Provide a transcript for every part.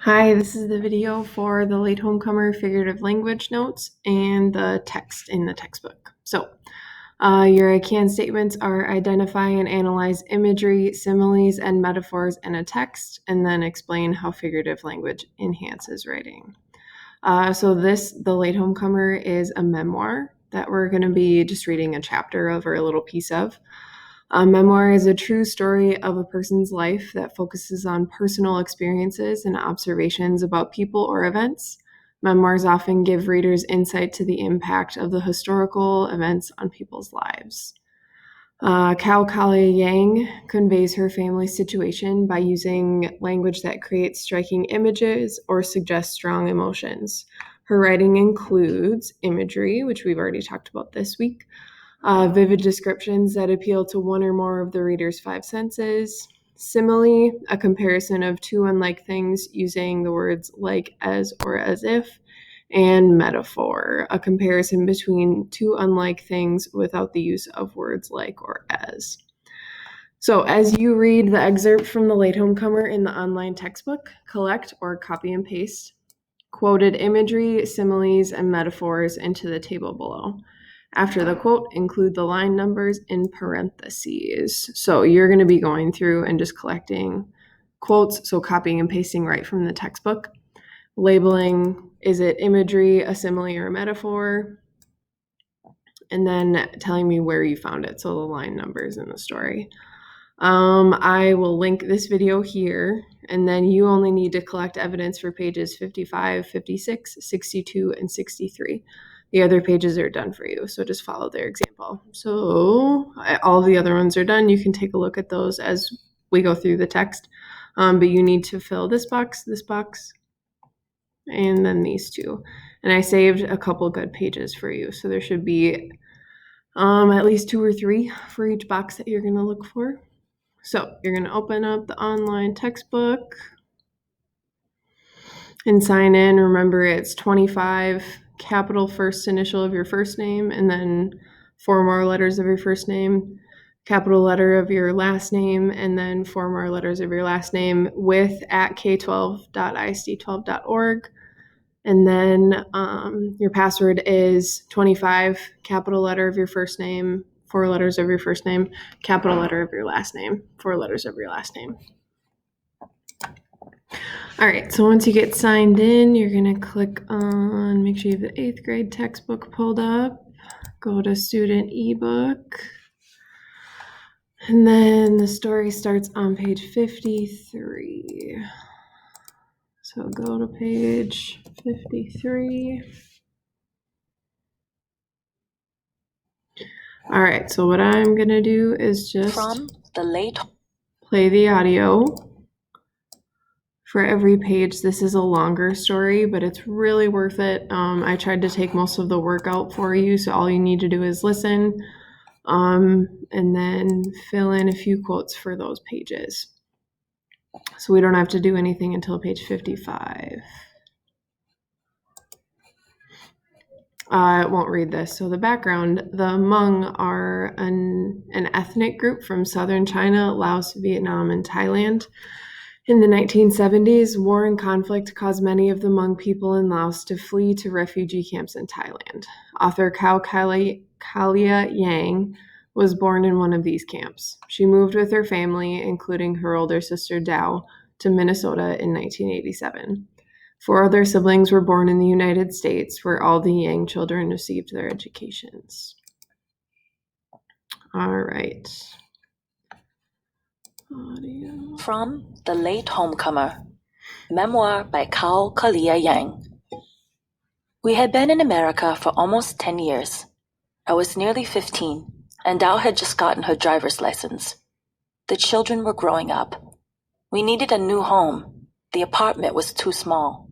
Hi, this is the video for the Latehomecomer figurative language notes and the text in the textbook. Your can statements are identify and analyze imagery, similes, and metaphors in a text, and then explain how figurative language enhances writing. The Latehomecomer is a memoir that we're going to be just reading a chapter of or a little piece of. A memoir is a true story of a person's life that focuses on personal experiences and observations about people or events. Memoirs often give readers insight to the impact of the historical events on people's lives. Cao Kalia Yang conveys her family's situation by using language that creates striking images or suggests strong emotions. Her writing includes imagery, which we've already talked about this week, vivid descriptions that appeal to one or more of the reader's five senses, simile, a comparison of two unlike things using the words like, as, or as if, and metaphor, a comparison between two unlike things without the use of words like or as. So as you read the excerpt from the Latehomecomer in the online textbook, collect or copy and paste quoted imagery, similes, and metaphors into the table below. After the quote, include the line numbers in parentheses. So you're going to be going through and just collecting quotes, so copying and pasting right from the textbook. Labeling, is it imagery, a simile, or a metaphor? And then telling me where you found it, so the line numbers in the story. I will link this video here, and then you only need to collect evidence for pages 55, 56, 62, and 63. The other pages are done for you, so just follow their example. So all the other ones are done. You can take a look at those as we go through the text, but you need to fill this box, and then these two. And I saved a couple good pages for you, so there should be at least 2 or 3 for each box that you're going to look for. So you're going to open up the online textbook and sign in. Remember, it's 25, capital first initial of your first name, and then 4 more letters of your first name, capital letter of your last name, and then 4 more letters of your last name with @k12.ist12.org. And then your password is 25, capital letter of your first name, 4 letters of your first name, capital letter of your last name, 4 letters of your last name. All right, so once you get signed in, you're going to click on, make sure you have the 8th grade textbook pulled up, go to student ebook, and then the story starts on page 53. So go to page 53. All right, so what I'm going to do is just From the late play the audio for every page. This is a longer story, but it's really worth it. I tried to take most of the work out for you, so all you need to do is listen and then fill in a few quotes for those pages. So we don't have to do anything until page 55. I won't read this. So the background, the Hmong are an ethnic group from southern China, Laos, Vietnam, and Thailand. In the 1970s, war and conflict caused many of the Hmong people in Laos to flee to refugee camps in Thailand. Author Cao Kalia Yang was born in one of these camps. She moved with her family, including her older sister Dao, to Minnesota in 1987. 4 other siblings were born in the United States, where all the Yang children received their educations. All right. Audio. From the Latehomecomer, memoir by Cao Kalia Yang. We had been in America for almost 10 years. I was nearly 15, and Dao had just gotten her driver's license. The children were growing up. We needed a new home. The apartment was too small.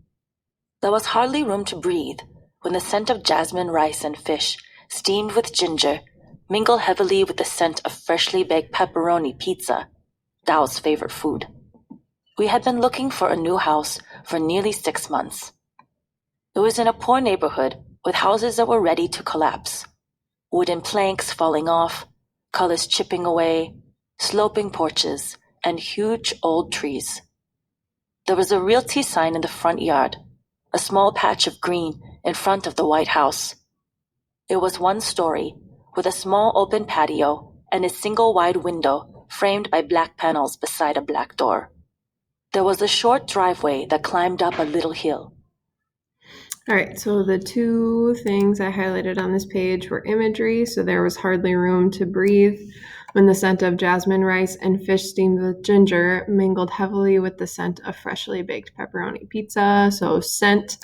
There was hardly room to breathe when the scent of jasmine rice and fish, steamed with ginger, mingled heavily with the scent of freshly baked pepperoni pizza, Dao's favorite food. We had been looking for a new house for nearly 6 months. It was in a poor neighborhood with houses that were ready to collapse. Wooden planks falling off, colors chipping away, sloping porches, and huge old trees. There was a realty sign in the front yard, a small patch of green in front of the White House. It was one story, with a small open patio and a single wide window framed by black panels beside a black door. There was a short driveway that climbed up a little hill. All right, so the two things I highlighted on this page were imagery, so there was hardly room to breathe when the scent of jasmine rice and fish steamed with ginger mingled heavily with the scent of freshly baked pepperoni pizza. So scent,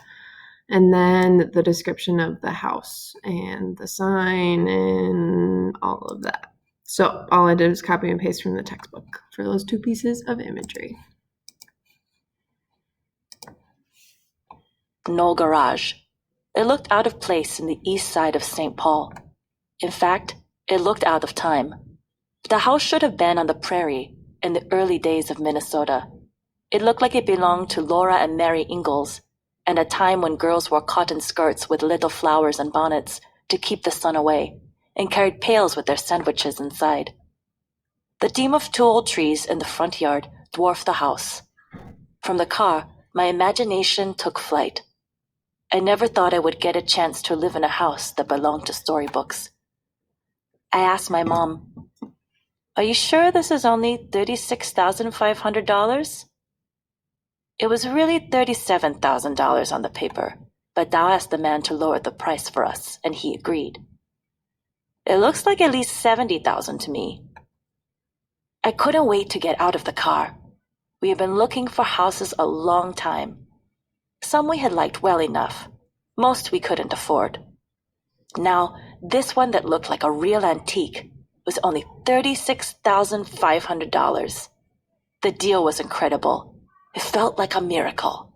and then the description of the house and the sign and all of that. So all I did was copy and paste from the textbook for those two pieces of imagery. No garage. It looked out of place in the east side of St. Paul. In fact, it looked out of time. The house should have been on the prairie in the early days of Minnesota. It looked like it belonged to Laura and Mary Ingalls, and a time when girls wore cotton skirts with little flowers and bonnets to keep the sun away, and carried pails with their sandwiches inside. The team of two old trees in the front yard dwarfed the house. From the car, my imagination took flight. I never thought I would get a chance to live in a house that belonged to storybooks. I asked my mom, "Are you sure this is only $36,500? It was really $37,000 on the paper, but Dow asked the man to lower the price for us, and he agreed. It looks like at least $70,000 to me. I couldn't wait to get out of the car. We had been looking for houses a long time. Some we had liked well enough. Most we couldn't afford. Now, this one that looked like a real antique was only $36,500. The deal was incredible. It felt like a miracle.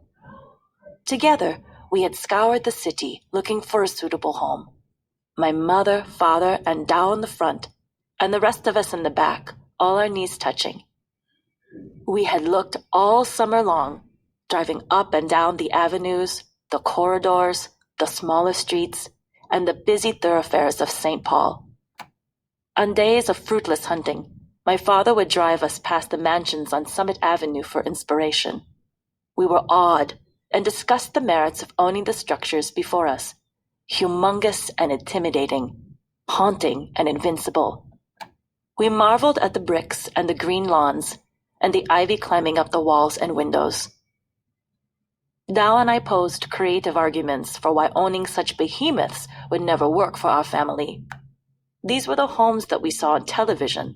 Together, we had scoured the city looking for a suitable home. My mother, father, and Dow in the front, and the rest of us in the back, all our knees touching. We had looked all summer long, driving up and down the avenues, the corridors, the smaller streets, and the busy thoroughfares of St. Paul. On days of fruitless hunting, my father would drive us past the mansions on Summit Avenue for inspiration. We were awed and discussed the merits of owning the structures before us, humongous and intimidating, haunting and invincible. We marveled at the bricks and the green lawns and the ivy climbing up the walls and windows. Dow and I posed creative arguments for why owning such behemoths would never work for our family. These were the homes that we saw on television,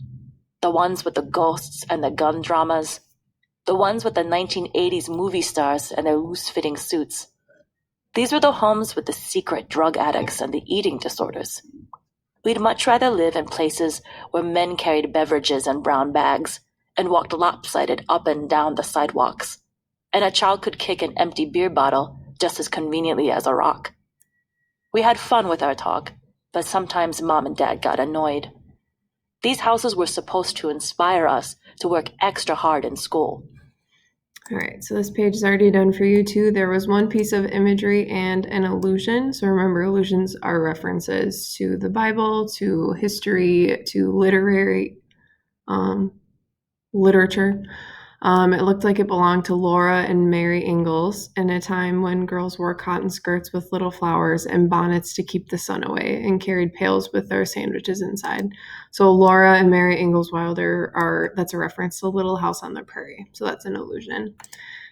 the ones with the ghosts and the gun dramas, the ones with the 1980s movie stars and their loose-fitting suits. These were the homes with the secret drug addicts and the eating disorders. We'd much rather live in places where men carried beverages in brown bags and walked lopsided up and down the sidewalks, and a child could kick an empty beer bottle just as conveniently as a rock. We had fun with our talk, but sometimes Mom and Dad got annoyed. These houses were supposed to inspire us to work extra hard in school. All right, so this page is already done for you too. There was one piece of imagery and an illusion. So remember, illusions are references to the Bible, to history, to literary literature. It looked like it belonged to Laura and Mary Ingalls in a time when girls wore cotton skirts with little flowers and bonnets to keep the sun away and carried pails with their sandwiches inside. So Laura and Mary Ingalls Wilder that's a reference to Little House on the Prairie. So that's an illusion.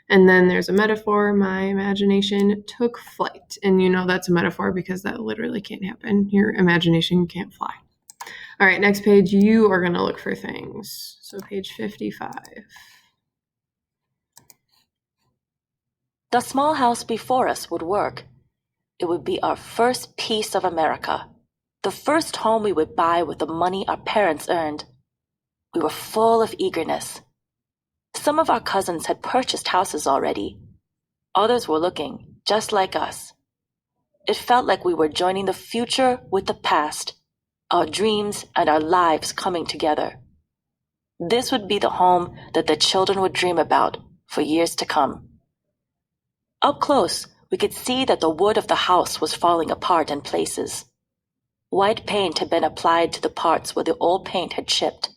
And then there's a metaphor. My imagination took flight. And you know that's a metaphor because that literally can't happen. Your imagination can't fly. All right, next page, you are going to look for things. So page 55. The small house before us would work. It would be our first piece of America, the first home we would buy with the money our parents earned. We were full of eagerness. Some of our cousins had purchased houses already. Others were looking, just like us. It felt like we were joining the future with the past, our dreams and our lives coming together. This would be the home that the children would dream about for years to come. Up close, we could see that the wood of the house was falling apart in places. White paint had been applied to the parts where the old paint had chipped.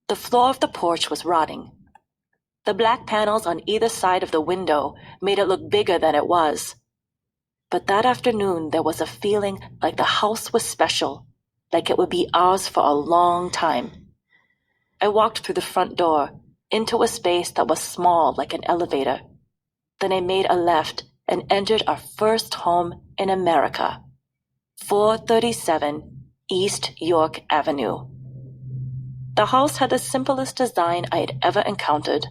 The floor of the porch was rotting. The black panels on either side of the window made it look bigger than it was. But that afternoon, there was a feeling like the house was special, like it would be ours for a long time. I walked through the front door, into a space that was small like an elevator. Then I made a left and entered our first home in America, 437 East York Avenue. The house had the simplest design I had ever encountered.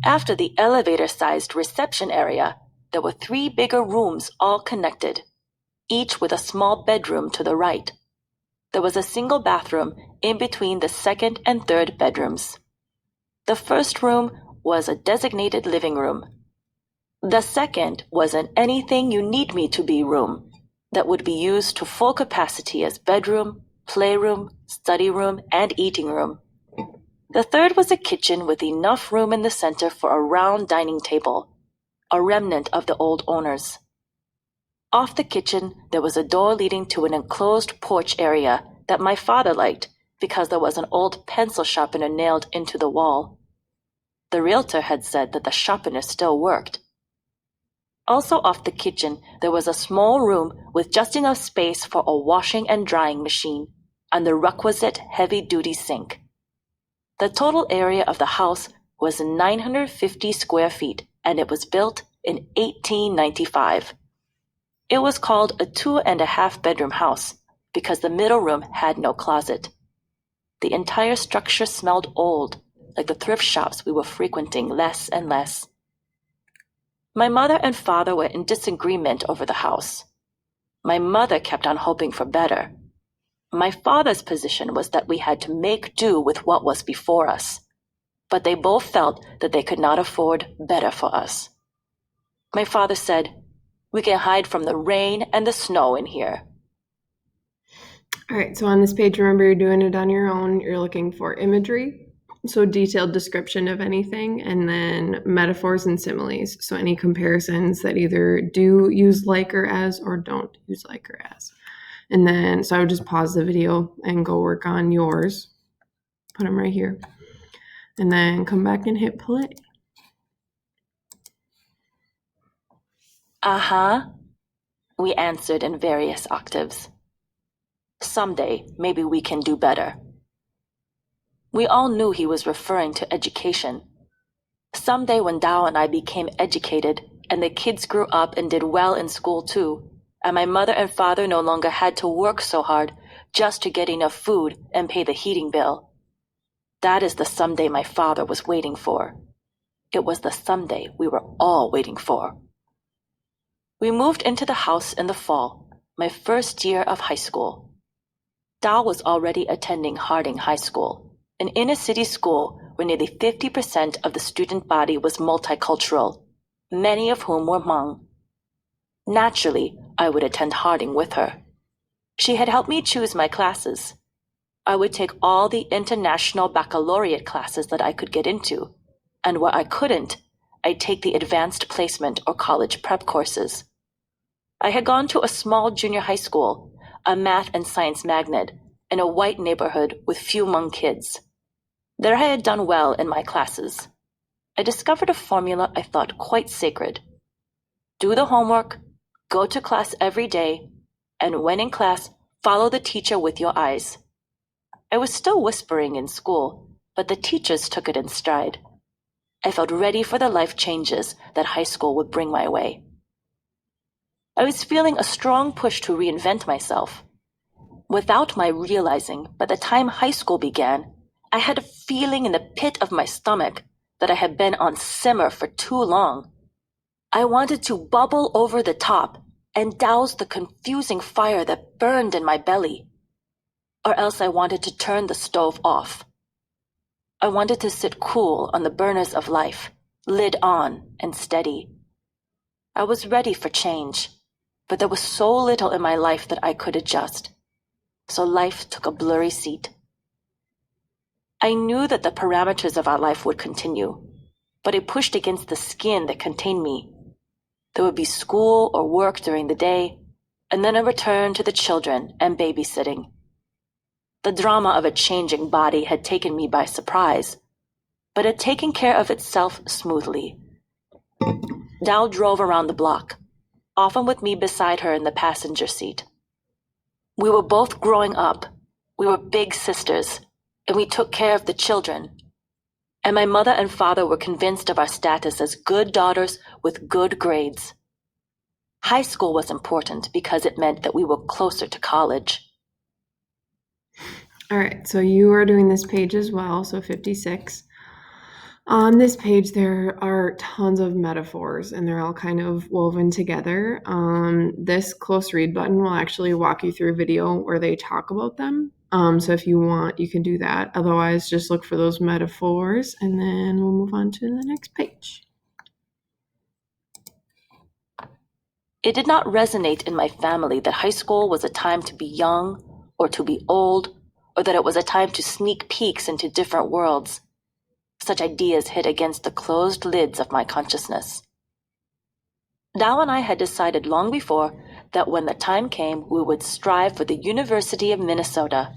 After the elevator-sized reception area, there were 3 bigger rooms all connected, each with a small bedroom to the right. There was a single bathroom in between the second and third bedrooms. The first room was a designated living room. The second was an anything you need me to be room that would be used to full capacity as bedroom, playroom, study room, and eating room. The third was a kitchen with enough room in the center for a round dining table, a remnant of the old owners. Off the kitchen, there was a door leading to an enclosed porch area that my father liked because there was an old pencil sharpener nailed into the wall. The realtor had said that the sharpener still worked. Also off the kitchen, there was a small room with just enough space for a washing and drying machine and the requisite heavy-duty sink. The total area of the house was 950 square feet, and it was built in 1895. It was called a 2.5-bedroom house because the middle room had no closet. The entire structure smelled old, like the thrift shops we were frequenting less and less. My mother and father were in disagreement over the house. My mother kept on hoping for better. My father's position was that we had to make do with what was before us, but they both felt that they could not afford better for us. My father said, "We can hide from the rain and the snow in here." All right, so on this page, remember you're doing it on your own. You're looking for imagery, so detailed description of anything, and then metaphors and similes, so any comparisons that either do use like or as or don't use like or as. And then, so I would just pause the video and go work on yours. Put them right here. And then come back and hit play. Uh-huh, we answered in various octaves. Someday, maybe we can do better. We all knew he was referring to education. Someday when Dao and I became educated, and the kids grew up and did well in school too, and my mother and father no longer had to work so hard just to get enough food and pay the heating bill. That is the someday my father was waiting for. It was the someday we were all waiting for. We moved into the house in the fall, my first year of high school. Dao was already attending Harding High School, an inner-city school where nearly 50% of the student body was multicultural, many of whom were Hmong. Naturally, I would attend Harding with her. She had helped me choose my classes. I would take all the international baccalaureate classes that I could get into, and where I couldn't, I'd take the advanced placement or college prep courses. I had gone to a small junior high school, a math and science magnet, in a white neighborhood with few Hmong kids. There I had done well in my classes. I discovered a formula I thought quite sacred. Do the homework, go to class every day, and when in class, follow the teacher with your eyes. I was still whispering in school, but the teachers took it in stride. I felt ready for the life changes that high school would bring my way. I was feeling a strong push to reinvent myself. Without my realizing, by the time high school began, I had a feeling in the pit of my stomach that I had been on simmer for too long. I wanted to bubble over the top and douse the confusing fire that burned in my belly. Or else I wanted to turn the stove off. I wanted to sit cool on the burners of life, lid on and steady. I was ready for change, but there was so little in my life that I could adjust. So life took a blurry seat. I knew that the parameters of our life would continue, but it pushed against the skin that contained me. There would be school or work during the day, and then a return to the children and babysitting. The drama of a changing body had taken me by surprise, but had taken care of itself smoothly. Dal drove around the block, often with me beside her in the passenger seat. We were both growing up. We were big sisters, and we took care of the children. And my mother and father were convinced of our status as good daughters with good grades. High school was important because it meant that we were closer to college. All right, so you are doing this page as well, so 56. On this page, there are tons of metaphors, and they're all kind of woven together. This close read button will actually walk you through a video where they talk about them. So if you want, you can do that. Otherwise, just look for those metaphors, and then we'll move on to the next page. It did not resonate in my family that high school was a time to be young or to be old, or that it was a time to sneak peeks into different worlds. Such ideas hit against the closed lids of my consciousness. Dao and I had decided long before that when the time came, we would strive for the University of Minnesota.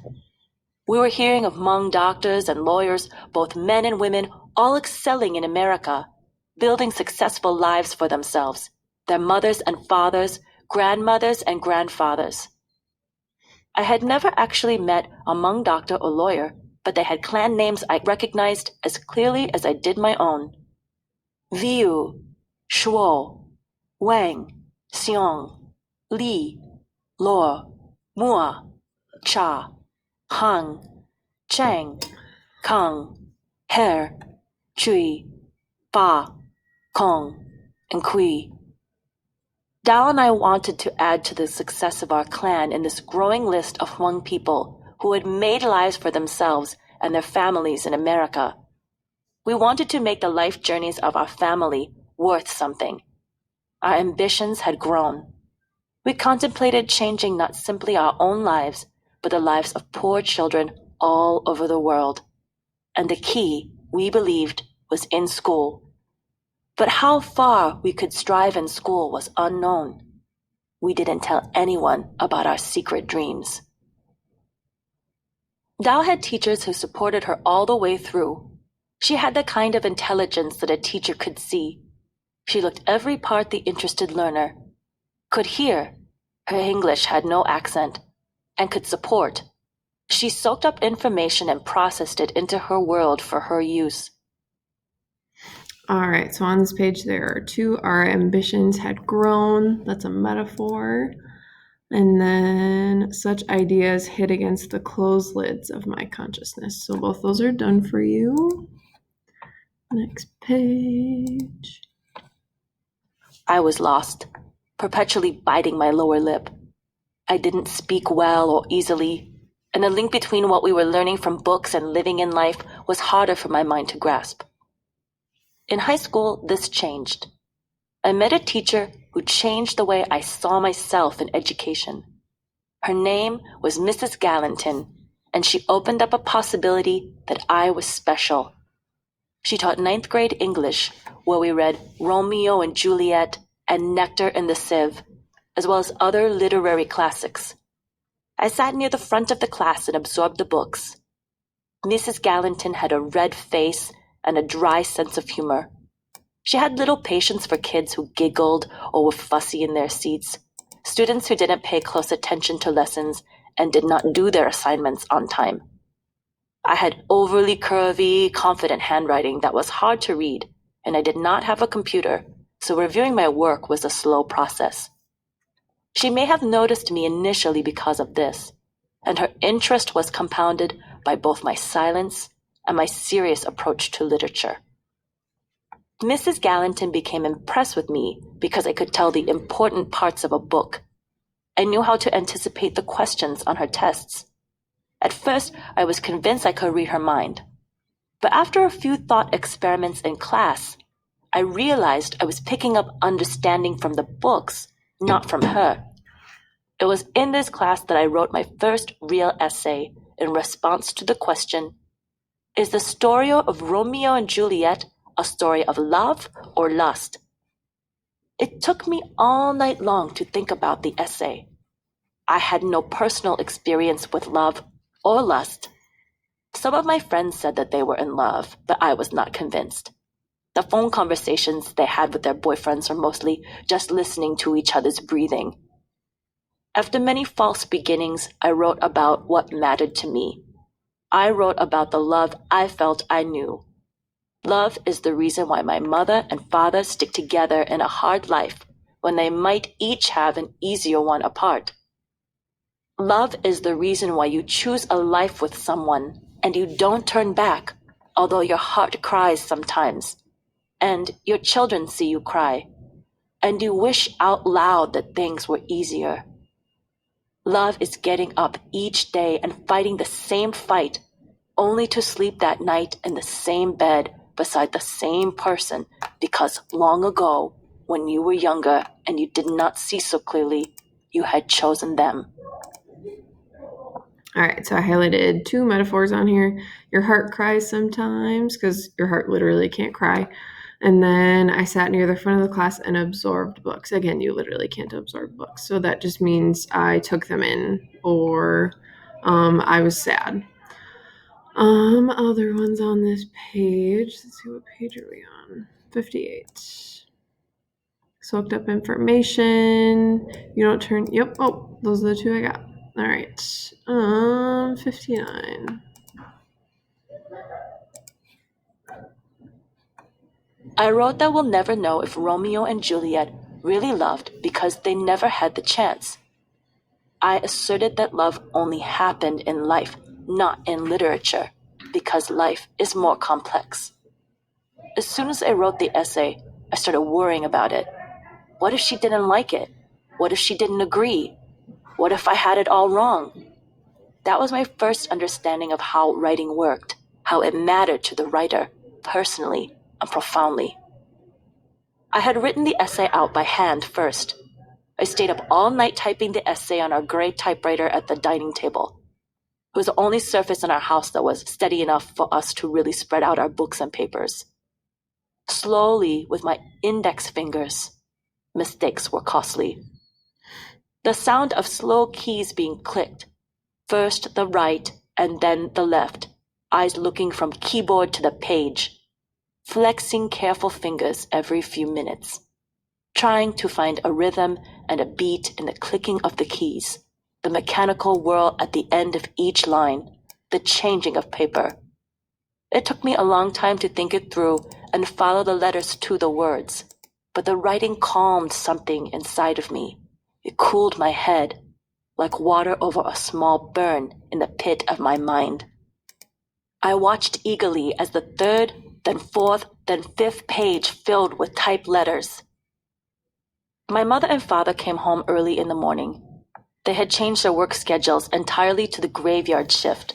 We were hearing of Hmong doctors and lawyers, both men and women, all excelling in America, building successful lives for themselves, their mothers and fathers, grandmothers and grandfathers. I had never actually met a Hmong doctor or lawyer, but they had clan names I recognized as clearly as I did my own. Viu, Shuo, Wang, Xiong, Li, Lor, Mua, Cha, Hang, Chang, Kang, Her, Chui, Fa, Kong, and Kui. Dao and I wanted to add to the success of our clan in this growing list of Hmong people who had made lives for themselves and their families in America. We wanted to make the life journeys of our family worth something. Our ambitions had grown. We contemplated changing not simply our own lives, but the lives of poor children all over the world. And the key, we believed, was in school. But how far we could strive in school was unknown. We didn't tell anyone about our secret dreams. Dao had teachers who supported her all the way through. She had the kind of intelligence that a teacher could see. She looked every part the interested learner, could hear, her English had no accent, and could support. She soaked up information and processed it into her world for her use. All right, so on this page there are two. Our ambitions had grown. That's a metaphor. And then such ideas hit against the closed lids of my consciousness. So both those are done for you. Next page. I was lost, perpetually biting my lower lip. I didn't speak well or easily, and the link between what we were learning from books and living in life was harder for my mind to grasp. In high school, this changed. I met a teacher who changed the way I saw myself in education. Her name was Mrs. Gallanton, and she opened up a possibility that I was special. She taught 9th grade English, where we read Romeo and Juliet and Nectar and the Sieve, as well as other literary classics. I sat near the front of the class and absorbed the books. Mrs. Gallanton had a red face and a dry sense of humor. She had little patience for kids who giggled or were fussy in their seats, students who didn't pay close attention to lessons and did not do their assignments on time. I had overly curvy, confident handwriting that was hard to read, and I did not have a computer, so reviewing my work was a slow process. She may have noticed me initially because of this, and her interest was compounded by both my silence and my serious approach to literature. Mrs. Gallanton became impressed with me because I could tell the important parts of a book. I knew how to anticipate the questions on her tests. At first, I was convinced I could read her mind. But after a few thought experiments in class, I realized I was picking up understanding from the books, not from her. It was in this class that I wrote my first real essay in response to the question, is the story of Romeo and Juliet a story of love or lust? It took me all night long to think about the essay. I had no personal experience with love or lust. Some of my friends said that they were in love, but I was not convinced. The phone conversations they had with their boyfriends were mostly just listening to each other's breathing. After many false beginnings, I wrote about what mattered to me. I wrote about the love I felt I knew. Love is the reason why my mother and father stick together in a hard life when they might each have an easier one apart. Love is the reason why you choose a life with someone and you don't turn back, although your heart cries sometimes, and your children see you cry, and you wish out loud that things were easier. Love is getting up each day and fighting the same fight, only to sleep that night in the same bed beside the same person because long ago, when you were younger and you did not see so clearly, you had chosen them. All right, so I highlighted 2 metaphors on here. Your heart cries sometimes because your heart literally can't cry. And then I sat near the front of the class and absorbed books. Again, you literally can't absorb books. So that just means I took them in or I was sad. Other ones on this page. Let's see, what page are we on? 58. Soaked up information. You don't turn. Yep. Oh, those are the 2 I got. All right. 59. I wrote that we'll never know if Romeo and Juliet really loved because they never had the chance. I asserted that love only happened in life, not in literature, because life is more complex. As soon as I wrote the essay, I started worrying about it. What if she didn't like it? What if she didn't agree? What if I had it all wrong? That was my first understanding of how writing worked, how it mattered to the writer, personally and profoundly. I had written the essay out by hand first. I stayed up all night typing the essay on our gray typewriter at the dining table. It was the only surface in our house that was steady enough for us to really spread out our books and papers. Slowly, with my index fingers, mistakes were costly. The sound of slow keys being clicked, first the right and then the left, eyes looking from keyboard to the page, flexing careful fingers every few minutes, trying to find a rhythm and a beat in the clicking of the keys, the mechanical whirl at the end of each line, the changing of paper. It took me a long time to think it through and follow the letters to the words, but the writing calmed something inside of me. It cooled my head, like water over a small burn in the pit of my mind. I watched eagerly as the third, then fourth, then fifth page filled with typed letters. My mother and father came home early in the morning. They had changed their work schedules entirely to the graveyard shift.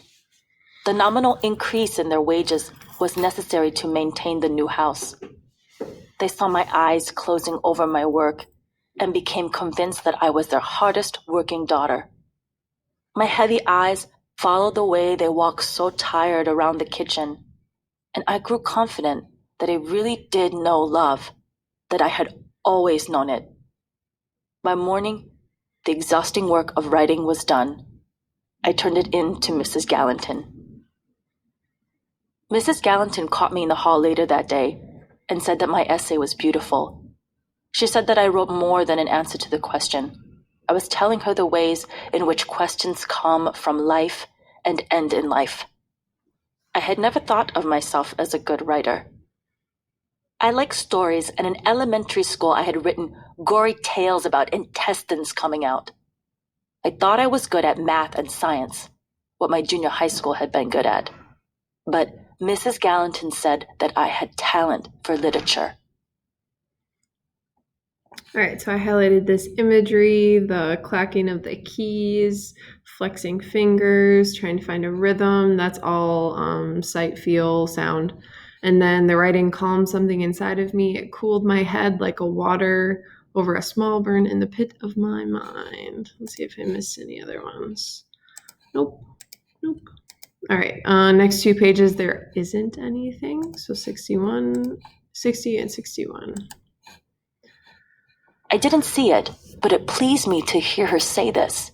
The nominal increase in their wages was necessary to maintain the new house. They saw my eyes closing over my work and became convinced that I was their hardest working daughter. My heavy eyes followed the way they walked so tired around the kitchen, and I grew confident that I really did know love, that I had always known it. By morning, the exhausting work of writing was done. I turned it in to Mrs. Gallanton. Mrs. Gallanton caught me in the hall later that day and said that my essay was beautiful. She said that I wrote more than an answer to the question. I was telling her the ways in which questions come from life and end in life. I had never thought of myself as a good writer. I like stories, and in elementary school I had written gory tales about intestines coming out. I thought I was good at math and science, what my junior high school had been good at. But Mrs. Gallanton said that I had talent for literature. All right, so I highlighted this imagery, the clacking of the keys, flexing fingers, trying to find a rhythm. That's all sight, feel, sound. And then the writing calmed something inside of me. It cooled my head like a water over a small burn in the pit of my mind. Let's see if I missed any other ones. Nope. All right, next 2 pages, there isn't anything. So 61, 60, and 61. I didn't see it, but it pleased me to hear her say this.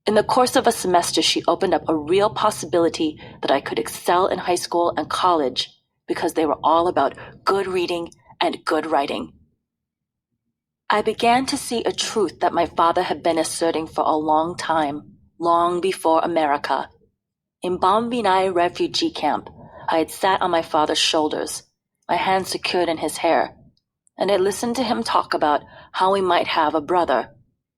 In the course of a semester, she opened up a real possibility that I could excel in high school and college because they were all about good reading and good writing. I began to see a truth that my father had been asserting for a long time, long before America. In Bambinai refugee camp, I had sat on my father's shoulders, my hands secured in his hair, and I listened to him talk about how we might have a brother,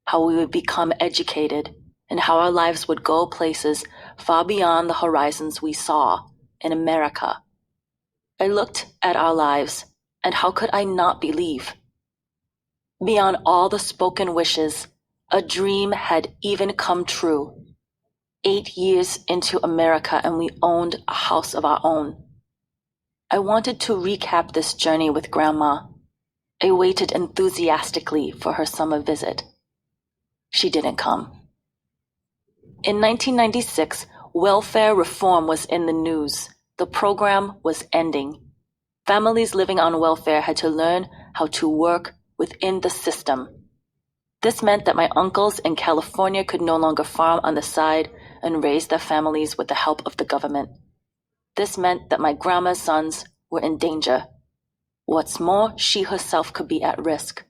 how we would become educated, and how our lives would go places far beyond the horizons we saw in America. I looked at our lives, and how could I not believe? Beyond all the spoken wishes, a dream had even come true. 8 years into America, and we owned a house of our own. I wanted to recap this journey with Grandma. I waited enthusiastically for her summer visit. She didn't come. In 1996, welfare reform was in the news. The program was ending. Families living on welfare had to learn how to work within the system. This meant that my uncles in California could no longer farm on the side and raise their families with the help of the government. This meant that my grandma's sons were in danger. What's more, she herself could be at risk.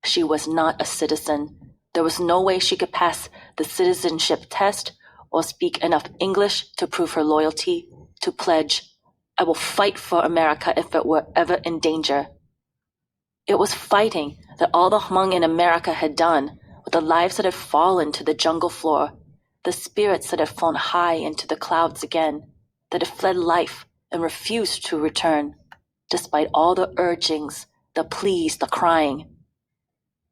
She was not a citizen. There was no way she could pass the citizenship test or speak enough English to prove her loyalty, to pledge, I will fight for America if it were ever in danger. It was fighting that all the Hmong in America had done, with the lives that had fallen to the jungle floor, the spirits that had flown high into the clouds again, that had fled life and refused to return, despite all the urgings, the pleas, the crying.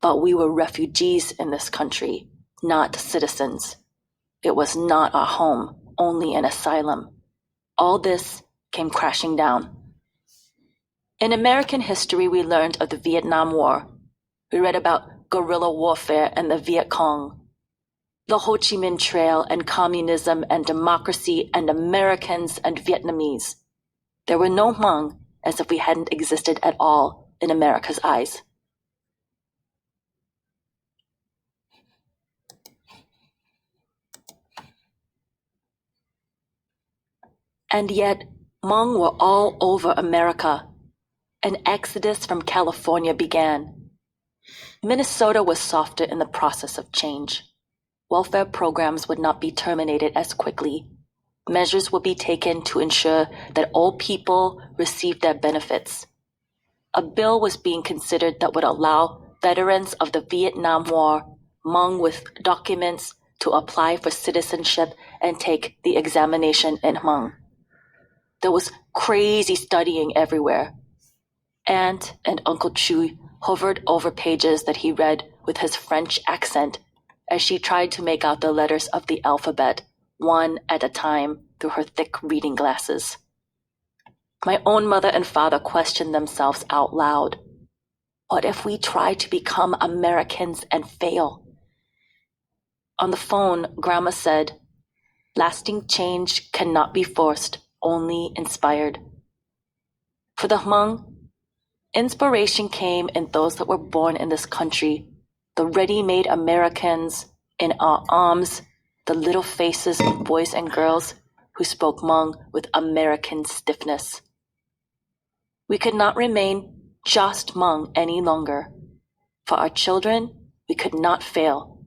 But we were refugees in this country, not citizens. It was not our home, only an asylum. All this came crashing down. In American history, we learned of the Vietnam War. We read about guerrilla warfare and the Viet Cong, the Ho Chi Minh Trail and communism and democracy and Americans and Vietnamese. There were no Hmong, as if we hadn't existed at all in America's eyes. And yet, Hmong were all over America. An exodus from California began. Minnesota was softer in the process of change. Welfare programs would not be terminated as quickly. Measures would be taken to ensure that old people received their benefits. A bill was being considered that would allow veterans of the Vietnam War, Hmong with documents, to apply for citizenship and take the examination in Hmong. There was crazy studying everywhere. Aunt and Uncle Chu hovered over pages that he read with his French accent as she tried to make out the letters of the alphabet, one at a time, through her thick reading glasses. My own mother and father questioned themselves out loud. What if we try to become Americans and fail? On the phone, Grandma said, lasting change cannot be forced, only inspired. For the Hmong, inspiration came in those that were born in this country, the ready-made Americans in our arms, the little faces of boys and girls who spoke Hmong with American stiffness. We could not remain just Hmong any longer. For our children, we could not fail.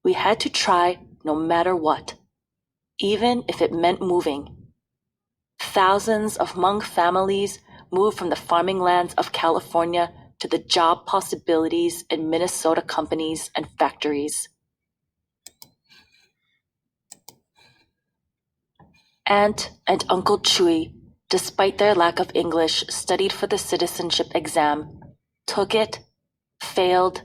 We had to try no matter what, even if it meant moving. Thousands of Hmong families moved from the farming lands of California to the job possibilities in Minnesota companies and factories. Aunt and Uncle Chui, despite their lack of English, studied for the citizenship exam, took it, failed,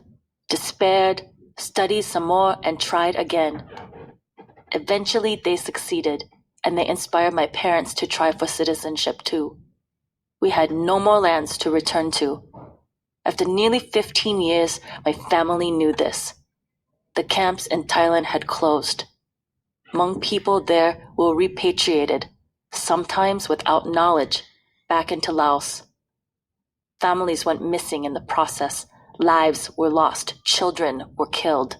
despaired, studied some more, and tried again. Eventually, they succeeded, and they inspired my parents to try for citizenship too. We had no more lands to return to. After nearly 15 years, my family knew this. The camps in Thailand had closed. Hmong people there were repatriated, sometimes without knowledge, back into Laos. Families went missing in the process. Lives were lost. Children were killed.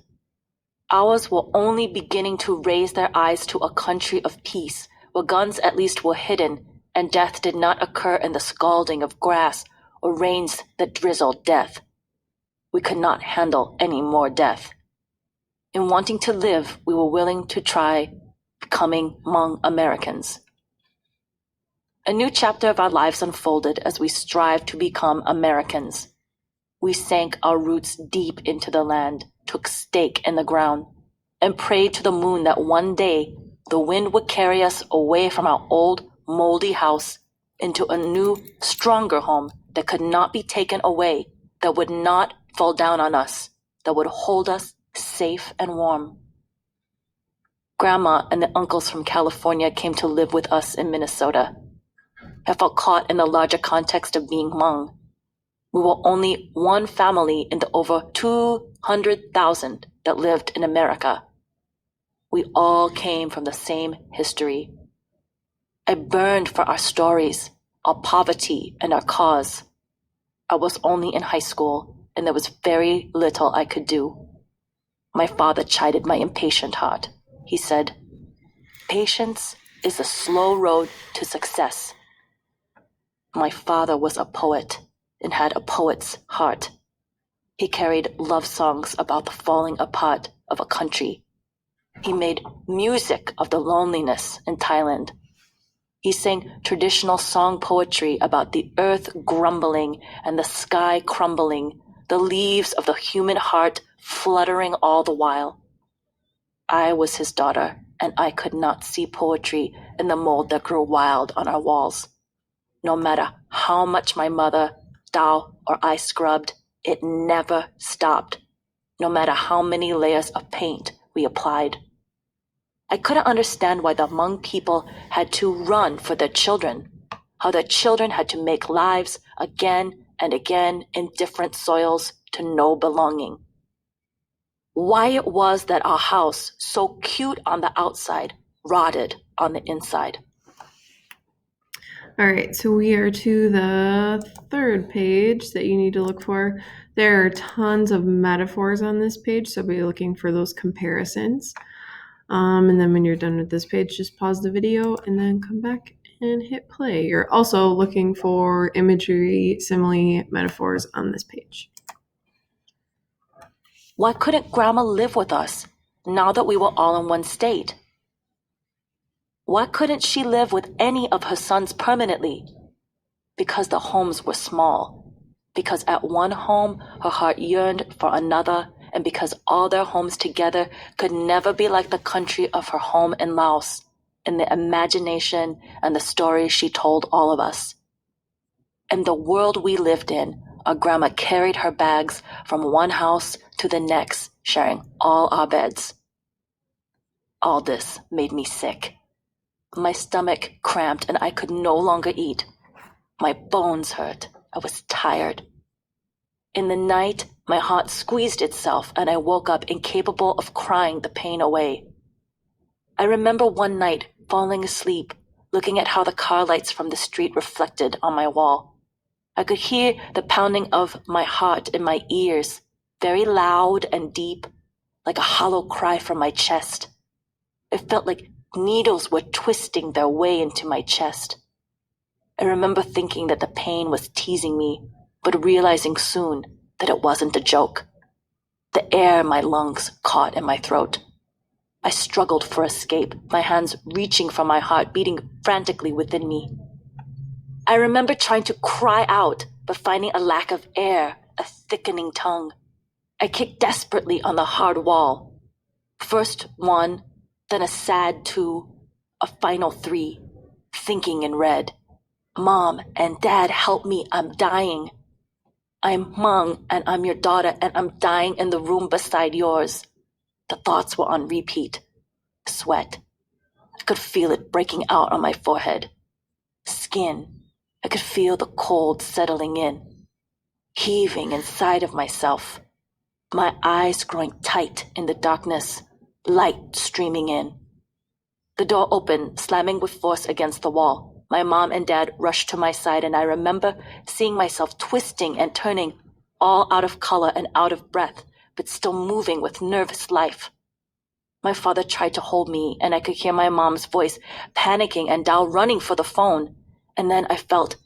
Ours were only beginning to raise their eyes to a country of peace, where guns at least were hidden, and death did not occur in the scalding of grass or rains that drizzled death. We could not handle any more death. In wanting to live, we were willing to try becoming Hmong Americans. A new chapter of our lives unfolded as we strived to become Americans. We sank our roots deep into the land, took stake in the ground, and prayed to the moon that one day the wind would carry us away from our old, moldy house into a new, stronger home that could not be taken away, that would not fall down on us, that would hold us safe and warm. Grandma and the uncles from California came to live with us in Minnesota. I felt caught in the larger context of being Hmong. We were only one family in the over 200,000 that lived in America. We all came from the same history. I burned for our stories, our poverty, and our cause. I was only in high school, and there was very little I could do. My father chided my impatient heart. He said, "Patience is the slow road to success." My father was a poet and had a poet's heart. He carried love songs about the falling apart of a country. He made music of the loneliness in Thailand. He sang traditional song poetry about the earth grumbling and the sky crumbling, the leaves of the human heart fluttering all the while. I was his daughter, and I could not see poetry in the mold that grew wild on our walls. No matter how much my mother, Dao, or I scrubbed, it never stopped, no matter how many layers of paint we applied. I couldn't understand why the Hmong people had to run for their children, how their children had to make lives again and again in different soils to no belonging. Why it was that our house, so cute on the outside, rotted on the inside. All right, so we are to the third page that you need to look for. There are tons of metaphors on this page, so be looking for those comparisons. And then when you're done with this page, just pause the video and then come back and hit play. You're also looking for imagery, simile, metaphors on this page. Why couldn't Grandma live with us now that we were all in one state? Why couldn't she live with any of her sons permanently? Because the homes were small. Because at one home her heart yearned for another, and because all their homes together could never be like the country of her home in Laos, in the imagination and the stories she told all of us. In the world we lived in, our grandma carried her bags from one house to the next, sharing all our beds. All this made me sick. My stomach cramped and I could no longer eat. My bones hurt. I was tired. In the night, my heart squeezed itself and I woke up incapable of crying the pain away. I remember one night falling asleep, looking at how the car lights from the street reflected on my wall. I could hear the pounding of my heart in my ears, very loud and deep, like a hollow cry from my chest. It felt like needles were twisting their way into my chest. I remember thinking that the pain was teasing me, but realizing soon that it wasn't a joke. The air in my lungs caught in my throat. I struggled for escape, my hands reaching for my heart, beating frantically within me. I remember trying to cry out, but finding a lack of air, a thickening tongue. I kicked desperately on the hard wall. First one, then a sad two, a final three, thinking in red. Mom and Dad, help me, I'm dying. I'm Hmong and I'm your daughter and I'm dying in the room beside yours. The thoughts were on repeat. Sweat. I could feel it breaking out on my forehead. Skin. I could feel the cold settling in. Heaving inside of myself. My eyes growing tight in the darkness. Light streaming in. The door opened, slamming with force against the wall. My mom and dad rushed to my side, and I remember seeing myself twisting and turning, all out of color and out of breath, but still moving with nervous life. My father tried to hold me, and I could hear my mom's voice panicking and Dal running for the phone. And then I felt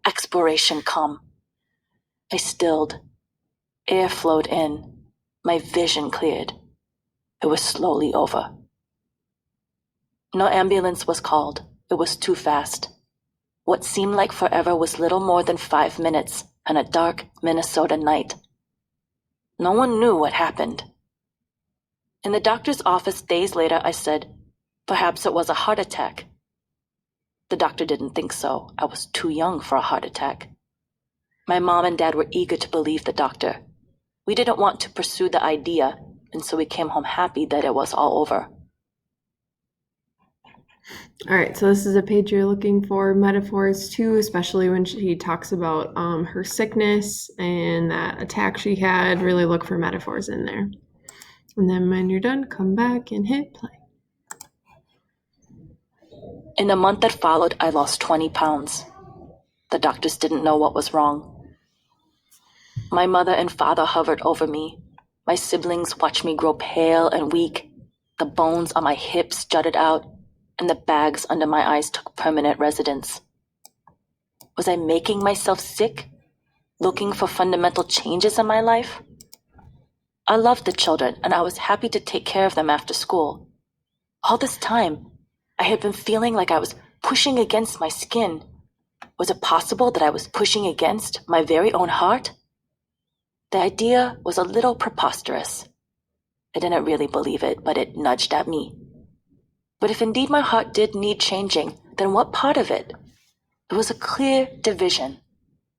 expiration come. I stilled. Air flowed in. My vision cleared. It was slowly over. No ambulance was called. It was too fast. What seemed like forever was little more than 5 minutes on a dark Minnesota night. No one knew what happened. In the doctor's office days later, I said, perhaps it was a heart attack. The doctor didn't think so. I was too young for a heart attack. My mom and dad were eager to believe the doctor. We didn't want to pursue the idea, and so we came home happy that it was all over. All right, so this is a page you're looking for metaphors too, especially when she talks about her sickness and that attack she had. Really look for metaphors in there. And then when you're done, come back and hit play. In the month that followed, I lost 20 pounds. The doctors didn't know what was wrong. My mother and father hovered over me. My siblings watched me grow pale and weak. The bones on my hips jutted out, and the bags under my eyes took permanent residence. Was I making myself sick? Looking for fundamental changes in my life? I loved the children, and I was happy to take care of them after school. All this time, I had been feeling like I was pushing against my skin. Was it possible that I was pushing against my very own heart? The idea was a little preposterous. I didn't really believe it, but it nudged at me. But if indeed my heart did need changing, then what part of it? There was a clear division.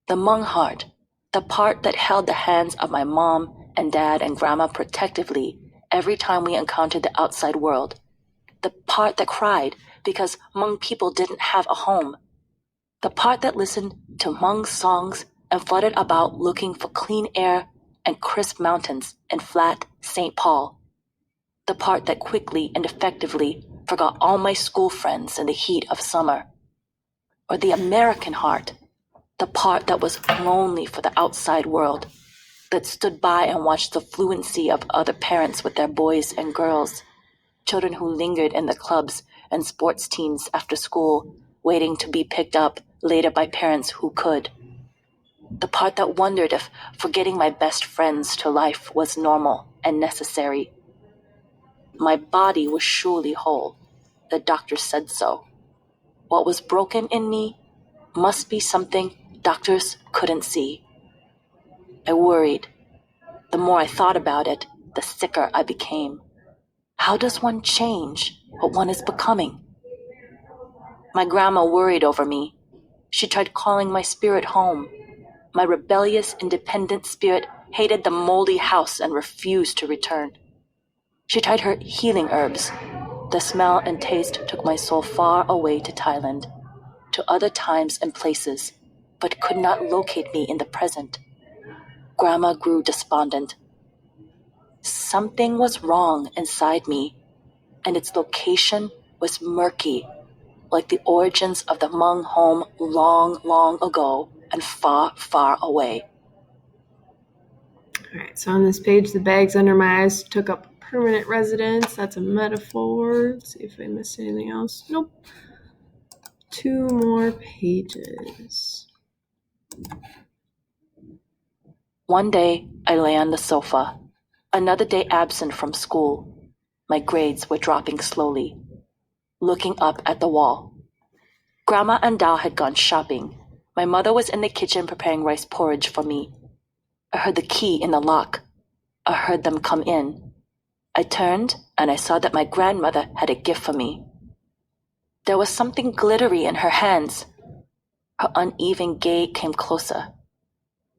The Hmong heart, the part that held the hands of my mom and dad and grandma protectively every time we encountered the outside world. The part that cried because Hmong people didn't have a home. The part that listened to Hmong songs and fluttered about looking for clean air and crisp mountains in flat St. Paul. The part that quickly and effectively forgot all my school friends in the heat of summer. Or the American heart, the part that was lonely for the outside world, that stood by and watched the fluency of other parents with their boys and girls, children who lingered in the clubs and sports teams after school, waiting to be picked up later by parents who could. The part that wondered if forgetting my best friends to life was normal and necessary. My body was surely whole. The doctor said so. What was broken in me must be something doctors couldn't see. I worried. The more I thought about it, the sicker I became. How does one change what one is becoming? My grandma worried over me. She tried calling my spirit home. My rebellious, independent spirit hated the moldy house and refused to return. She tried her healing herbs. The smell and taste took my soul far away to Thailand, to other times and places, but could not locate me in the present. Grandma grew despondent. Something was wrong inside me, and its location was murky, like the origins of the Hmong home long, long ago and far, far away. All right, so on this page, the bags under my eyes took up permanent residence. That's a metaphor. Let's see if I missed anything else. Nope. 2 more pages. One day, I lay on the sofa. Another day absent from school. My grades were dropping slowly. Looking up at the wall. Grandma and Dal had gone shopping. My mother was in the kitchen preparing rice porridge for me. I heard the key in the lock. I heard them come in. I turned, and I saw that my grandmother had a gift for me. There was something glittery in her hands. Her uneven gait came closer.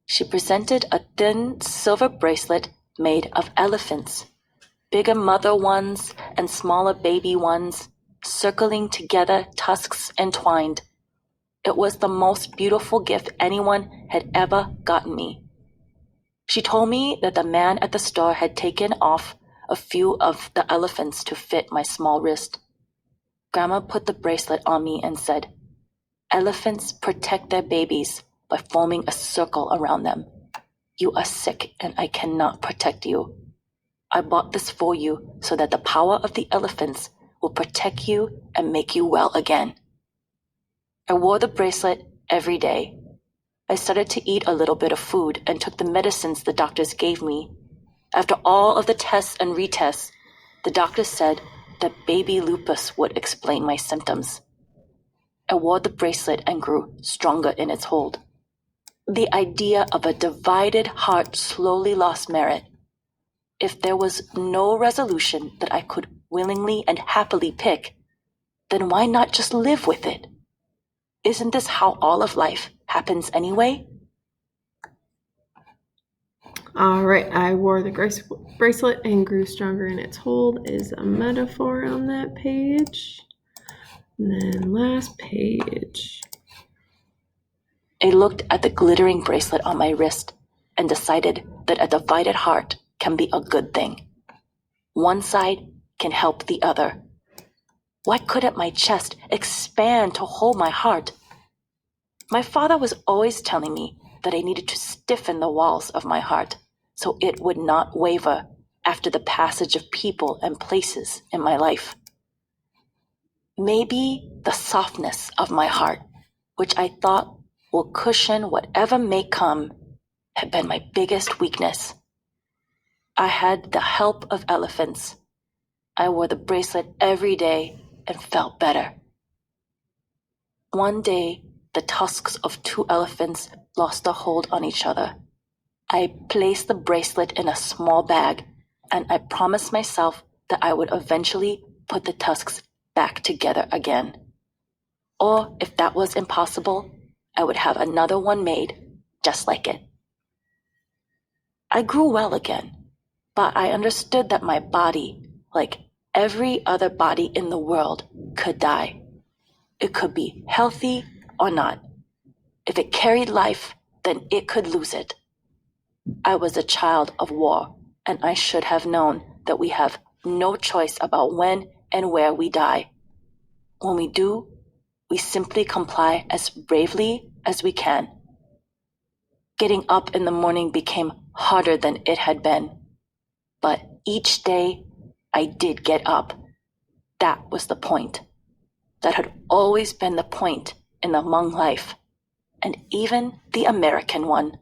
She presented a thin silver bracelet made of elephants, bigger mother ones and smaller baby ones, circling together, tusks entwined. It was the most beautiful gift anyone had ever gotten me. She told me that the man at the store had taken off a few of the elephants to fit my small wrist. Grandma put the bracelet on me and said, "Elephants protect their babies by forming a circle around them. You are sick and I cannot protect you." I bought this for you so that the power of the elephants will protect you and make you well again. I wore the bracelet every day. I started to eat a little bit of food and took the medicines the doctors gave me. After all of the tests and retests, the doctor said that baby Lupus would explain my symptoms. I wore the bracelet and grew stronger in its hold. The idea of a divided heart slowly lost merit. If there was no resolution that I could willingly and happily pick, then why not just live with it? Isn't this how all of life happens anyway? All right, I wore the bracelet and grew stronger in its hold is a metaphor on that page. And then last page. I looked at the glittering bracelet on my wrist and decided that a divided heart can be a good thing. One side can help the other. Why couldn't my chest expand to hold my heart? My father was always telling me that I needed to stiffen the walls of my heart so it would not waver after the passage of people and places in my life. Maybe the softness of my heart, which I thought will cushion whatever may come, had been my biggest weakness. I had the help of elephants. I wore the bracelet every day and felt better. One day, the tusks of two elephants lost a hold on each other. I placed the bracelet in a small bag, and I promised myself that I would eventually put the tusks back together again. Or if that was impossible, I would have another one made just like it. I grew well again, but I understood that my body, like every other body in the world, could die. It could be healthy or not. If it carried life, then it could lose it. I was a child of war, and I should have known that we have no choice about when and where we die. When we do, we simply comply as bravely as we can. Getting up in the morning became harder than it had been, but each day I did get up. That was the point. That had always been the point in the Hmong life, and even the American one.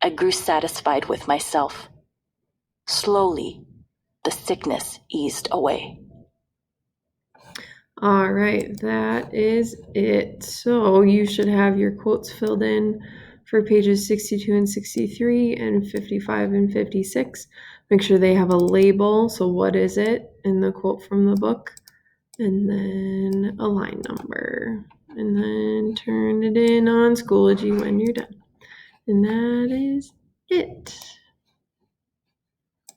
I grew satisfied with myself. Slowly, the sickness eased away. All right, that is it. So you should have your quotes filled in for pages 62 and 63 and 55 and 56. Make sure they have a label. So what is it in the quote from the book? And then a line number. And then turn it in on Schoology when you're done. And that is it.